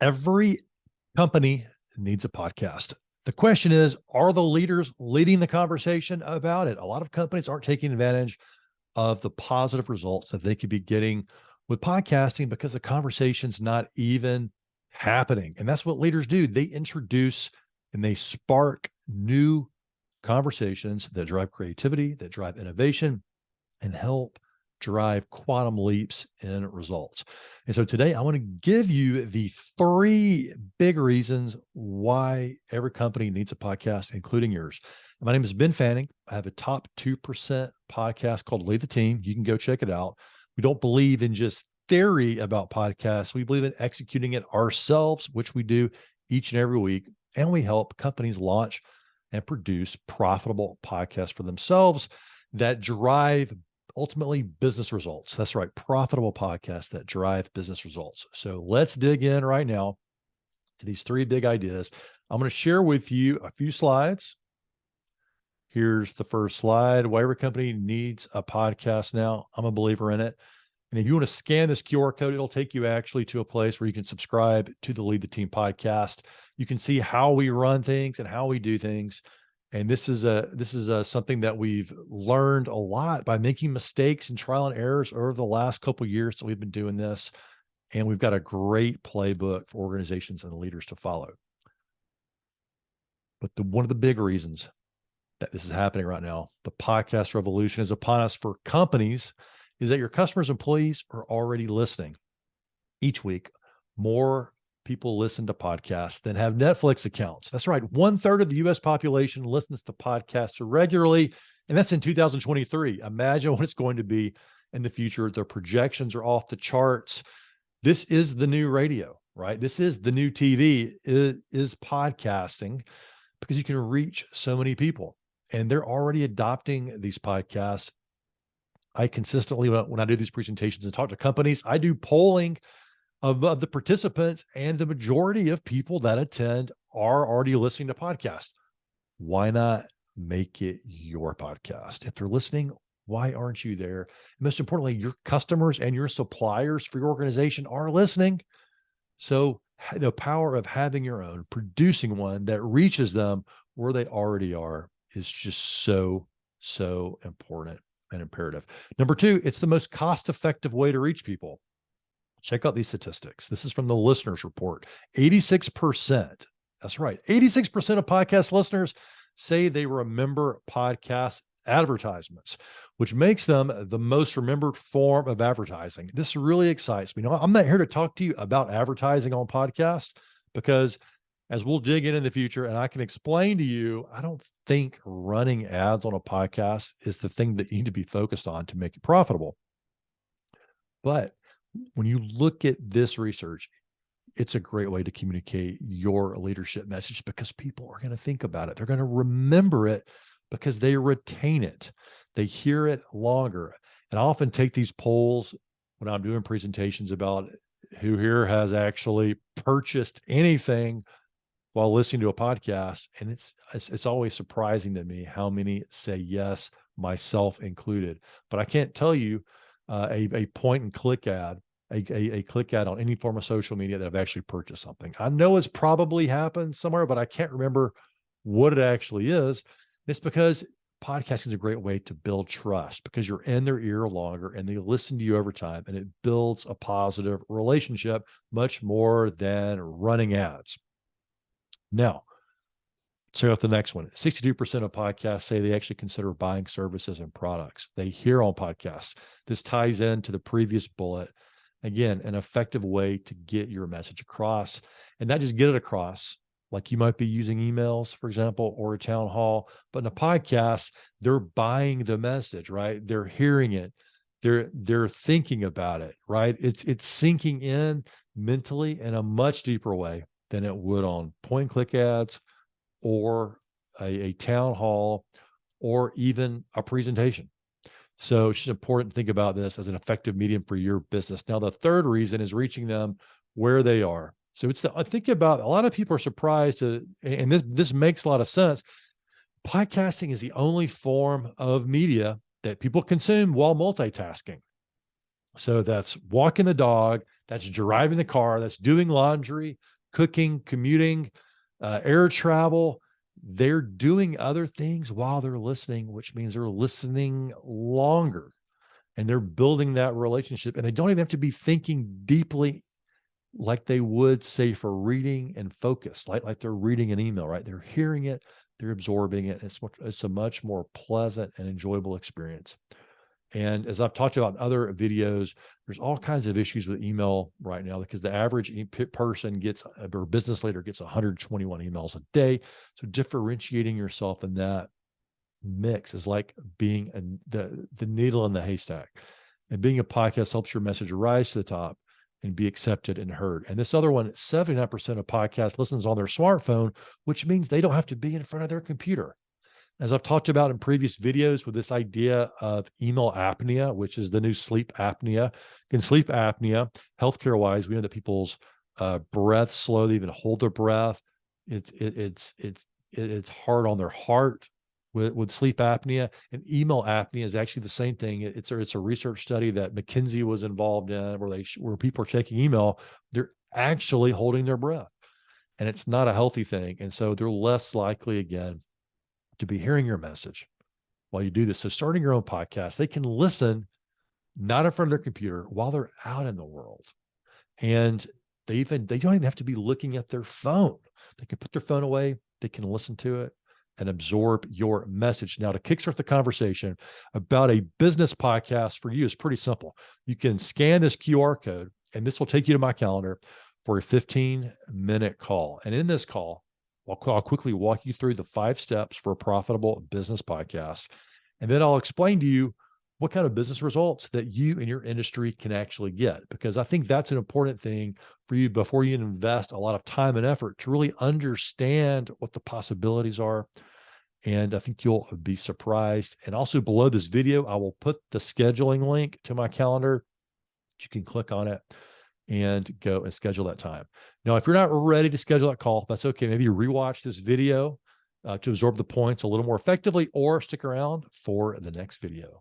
Every company needs a podcast. The question is, are the leaders leading the conversation about it? A lot of companies aren't taking advantage of the positive results that they could be getting with podcasting because the conversation's not even happening. And that's what leaders do. They introduce and they spark new conversations that drive creativity, that drive innovation, and help drive quantum leaps in results. And so today I want to give you the three big reasons why every company needs a podcast, including yours. My name is Ben Fanning. I have a top 2% podcast called Lead the Team. You can go check it out. We don't believe in just theory about podcasts. We believe in executing it ourselves, which we do each and every week. And we help companies launch and produce profitable podcasts for themselves that drive ultimately business results. That's right. Profitable podcasts that drive business results. So let's dig in right now to these three big ideas. I'm going to share with you a few slides. Here's the first slide. Why every company needs a podcast now. I'm a believer in it. And if you want to scan this QR code, it'll take you actually to a place where you can subscribe to the Lead the Team podcast. You can see how we run things and how we do things. And this is something that we've learned a lot by making mistakes and trial and errors over the last couple of years that we've been doing this. And we've got a great playbook for organizations and leaders to follow. But one of the big reasons that this is happening right now, the podcast revolution is upon us for companies, is that your customers' employees are already listening. Each week, more people listen to podcasts than have Netflix accounts. That's right. 1/3 of the US population listens to podcasts regularly, and that's in 2023. Imagine what it's going to be in the future. The projections are off the charts. This is the new radio, right? This is the new TV, is podcasting, because you can reach so many people, and they're already adopting these podcasts. I consistently, when I do these presentations and talk to companies, I do polling of the participants, and the majority of people that attend are already listening to podcasts. Why not make it your podcast? If they're listening, why aren't you there? Most importantly, your customers and your suppliers for your organization are listening. So the power of having your own, producing one that reaches them where they already are, is just so important and imperative. Number two, it's the most cost-effective way to reach people. Check out these statistics. This is from the listeners report. 86%, that's right, 86% of podcast listeners say they remember podcast advertisements, which makes them the most remembered form of advertising. This really excites me. Now, I'm not here to talk to you about advertising on podcasts, because as we'll dig in the future and I can explain to you, I don't think running ads on a podcast is the thing that you need to be focused on to make it profitable. But when you look at this research, it's a great way to communicate your leadership message, because people are going to think about it. They're going to remember it because they retain it. They hear it longer. And I often take these polls when I'm doing presentations about who here has actually purchased anything while listening to a podcast. And it's always surprising to me how many say yes, myself included. But I can't tell you a point and click ad, a click ad on any form of social media that I've actually purchased something. I know it's probably happened somewhere, but I can't remember what it actually is. It's because podcasting is a great way to build trust, because you're in their ear longer and they listen to you over time, and it builds a positive relationship much more than running ads. Now, check out the next one. 62% of podcasts say they actually consider buying services and products they hear on podcasts. This ties into the previous bullet. Again, an effective way to get your message across, and not just get it across like you might be using emails, for example, or a town hall, but in a podcast, they're buying the message, right? They're hearing it. They're thinking about it, right? It's sinking in mentally in a much deeper way than it would on point and click ads or a town hall or even a presentation. So it's just important to think about this as an effective medium for your business. Now, the third reason is reaching them where they are. So I think about, a lot of people are surprised and this makes a lot of sense. Podcasting is the only form of media that people consume while multitasking. So that's walking the dog, that's driving the car, that's doing laundry, cooking, commuting, air travel. They're doing other things while they're listening, which means they're listening longer and they're building that relationship. And they don't even have to be thinking deeply like they would, say, for reading and focus, like they're reading an email, right? They're hearing it, they're absorbing it. It's a much more pleasant and enjoyable experience. And as I've talked about in other videos, there's all kinds of issues with email right now because the average person gets, or business leader gets 121 emails a day. So differentiating yourself in that mix is like being the needle in the haystack. And being a podcast helps your message rise to the top and be accepted and heard. And this other one, 79% of podcast listens on their smartphone, which means they don't have to be in front of their computer. As I've talked about in previous videos with this idea of email apnea, which is the new sleep apnea. In sleep apnea, healthcare wise, we know that people's breath slow, they even hold their breath. It's hard on their heart with sleep apnea, and email apnea is actually the same thing. It's a research study that McKinsey was involved in where people are checking email, they're actually holding their breath, and it's not a healthy thing. And so they're less likely again to be hearing your message while you do this. So starting your own podcast, they can listen not in front of their computer while they're out in the world. And they don't even have to be looking at their phone. They can put their phone away, they can listen to it and absorb your message. Now, to kickstart the conversation about a business podcast for you is pretty simple. You can scan this QR code, and this will take you to my calendar for a 15-minute call. And in this call, I'll quickly walk you through the 5 steps for a profitable business podcast. And then I'll explain to you what kind of business results that you and your industry can actually get, because I think that's an important thing for you before you invest a lot of time and effort to really understand what the possibilities are. And I think you'll be surprised. And also below this video, I will put the scheduling link to my calendar. You can click on it and go and schedule that time. Now, if you're not ready to schedule that call, that's okay. Maybe you rewatch this video to absorb the points a little more effectively, or stick around for the next video.